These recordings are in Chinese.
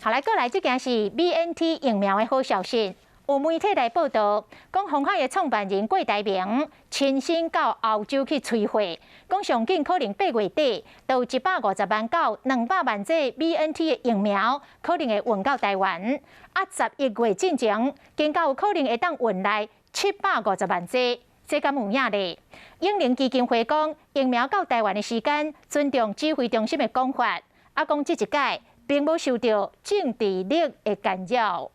好来，过来这件是 BNT 疫苗的好消息。有媒体来报道，讲鸿海的创办人郭台铭亲身到澳洲去催货，讲上紧可能8月底到150万到200万剂 BNT 的疫苗可能会运到台湾，啊11月进前，更加有可能会当运来750万剂。这敢有影咧？英灵基金会讲，疫苗到台湾的时间尊重指挥中心的讲法，啊讲这一届并无受到政治力的干扰。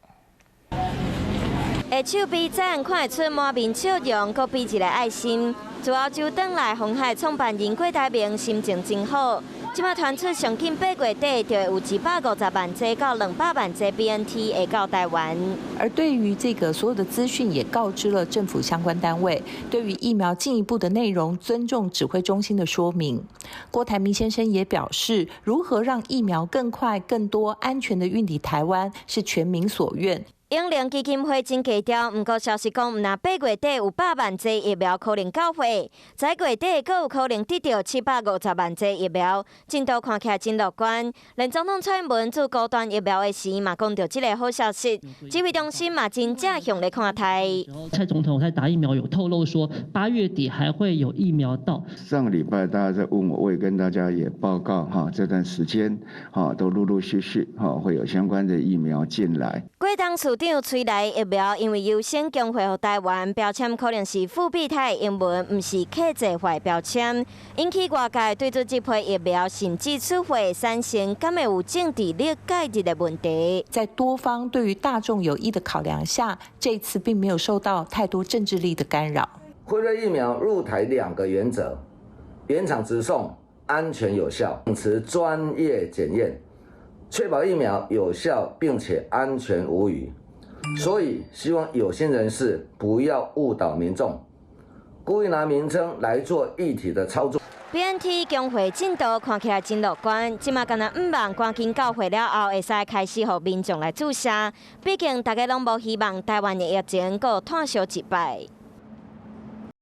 下手臂展看会出满面笑容，搁比一个爱心。自澳洲转来，鸿海创办人郭台铭心情真好。即马传出上紧8月底就会有150万剂到200万剂 BNT 会到台湾。而对于这个所有的资讯，也告知了政府相关单位。对于疫苗进一步的内容，尊重指挥中心的说明。郭台铭先生也表示，如何让疫苗更快、更多、安全的运抵台湾，是全民所愿。英灵基金会真低调，不过消息讲，毋若8月底有100万剂疫苗可能到货，在月底阁有可能得到750万剂疫苗，进度看起来真乐观。连总统蔡英文做高端疫苗的时，嘛讲到这个好消息，指挥中心嘛真正向咧看台。蔡总统在打疫苗有透露说，8月底还会有疫苗到。上个礼拜大家在问我，我也跟大家也报告哈，这段时间哈都陆陆续续哈会有相关的疫苗进来。郭董处长催来疫苗，因为优先供货予台湾，标签可能是复必泰英文，唔是客制化标签，引起外界对这批疫苗甚至出货产生敢会有政治力介入的问题。在多方对于大众有益的考量下，这次并没有受到太多政治力的干扰。辉瑞疫苗入台2个原则：原厂直送、安全有效，持专业检验。确保疫苗有效并且安全无虞，所以希望有心人士不要误导民众，故意拿名称来做议题的操作。BNT 供货进度看起来真乐观，即马敢若5万赶紧到货了后，会使开始予民众来注射。毕竟大家拢无希望台湾的疫情阁炭烧一摆。